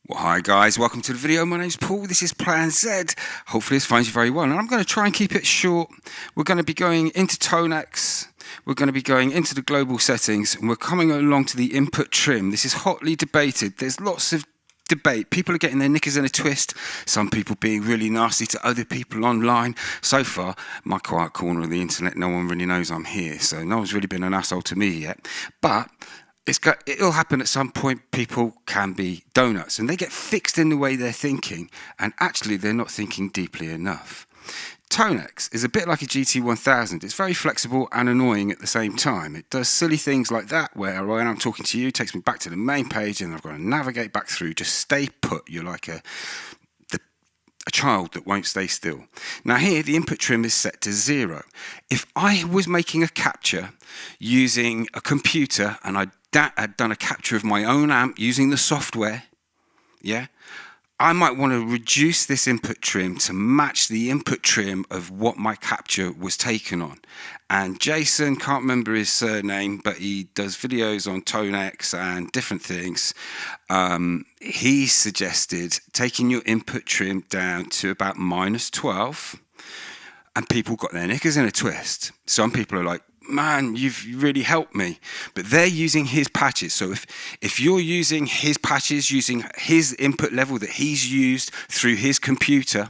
Well, hi guys, welcome to the video. My name's Paul, this is Plan Zed. Hopefully this finds you very well, and I'm going to try and keep it short. We're going to be going into ToneX, we're going to be going into the global settings, and we're coming along to the input trim. This is hotly debated. There's lots of debate. People are getting their knickers in a twist, some people being really nasty to other people online. So far, my quiet corner of the internet, no one really knows I'm here, so no one's really been an asshole to me yet. But it'll happen at some point. People can be donuts and they get fixed in the way they're thinking, and actually they're not thinking deeply enough. ToneX is a bit like a GT1000. It's very flexible and annoying at the same time. It does silly things like that, where when I'm talking to you, it takes me back to the main page and I've got to navigate back through. Just stay put. You're like a child that won't stay still. Now here, the input trim is set to 0. If I was making a capture using a computer and I had done a capture of my own amp using the software, I might want to reduce this input trim to match the input trim of what my capture was taken on. And Jason, can't remember his surname, but he does videos on ToneX and different things. He suggested taking your input trim down to about -12, and people got their knickers in a twist. Some people are like, man, you've really helped me. But they're using his patches. So if you're using his patches, using his input level that he's used through his computer,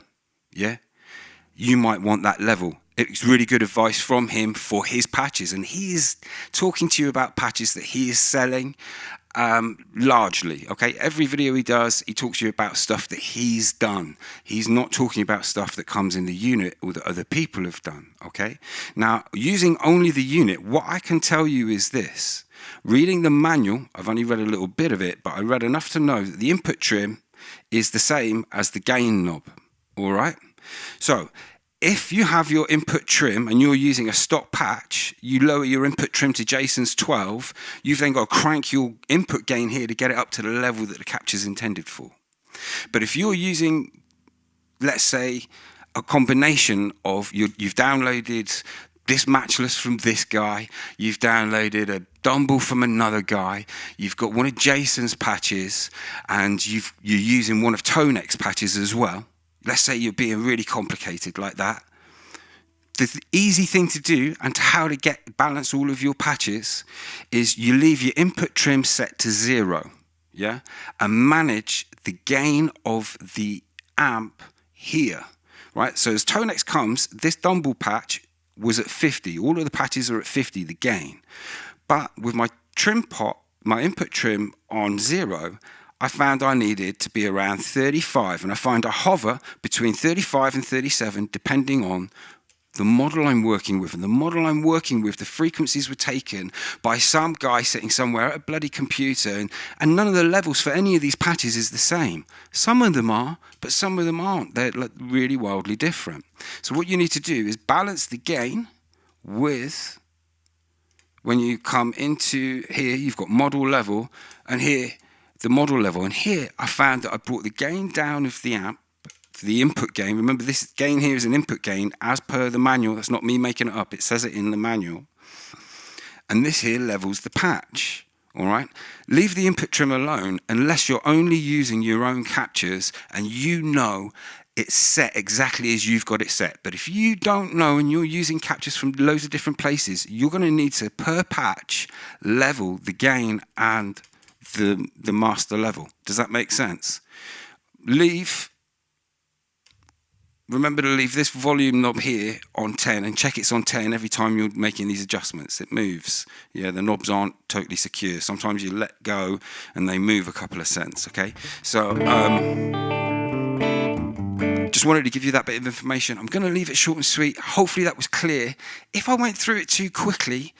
you might want that level. It's really good advice from him for his patches. And he is talking to you about patches that he is selling largely, okay? Every video he does, he talks to you about stuff that he's done. He's not talking about stuff that comes in the unit or that other people have done, okay? Now, using only the unit, what I can tell you is this. Reading the manual, I've only read a little bit of it, but I read enough to know that the input trim is the same as the gain knob, all right? So, if you have your input trim and you're using a stock patch, you lower your input trim to Jason's 12, you've then got to crank your input gain here to get it up to the level that the capture is intended for. But if you're using, let's say, a combination of, you've downloaded this matchless from this guy, you've downloaded a Dumble from another guy, you've got one of Jason's patches, and you're using one of ToneX patches as well. Let's say you're being really complicated like that. The easy thing to do and how to balance all of your patches is you leave your input trim set to 0, and manage the gain of the amp here, right? So as ToneX comes, this Dumble patch was at 50. All of the patches are at 50, the gain. But with my trim pot, my input trim on 0, I found I needed to be around 35, and I find I hover between 35 and 37 depending on the model I'm working with. And the model I'm working with, the frequencies were taken by some guy sitting somewhere at a bloody computer, and none of the levels for any of these patches is the same. Some of them are, but some of them aren't. They're really wildly different. So what you need to do is balance the gain with, when you come into here, you've got model level, and here the model level, and here I found that I brought the gain down of the amp, the input gain. Remember, this gain here is an input gain as per the manual. That's not me making it up, it says it in the manual. And this here levels the patch, all right? Leave the input trim alone unless you're only using your own captures and you know it's set exactly as you've got it set. But if you don't know and you're using captures from loads of different places, you're going to need to, per patch, level the gain and the master level. Does that make sense? Remember to leave this volume knob here on 10 and check it's on 10 every time you're making these adjustments. It moves. The knobs aren't totally secure. Sometimes you let go and they move a couple of cents, okay? So, just wanted to give you that bit of information. I'm going to leave it short and sweet. Hopefully that was clear. If I went through it too quickly,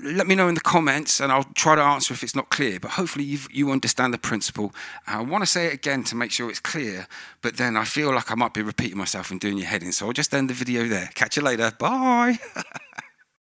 let me know in the comments and I'll try to answer if it's not clear, but hopefully you understand the principle. I want to say it again to make sure it's clear, but then I feel like I might be repeating myself and doing your head in, so I'll just end the video there. Catch you later. Bye.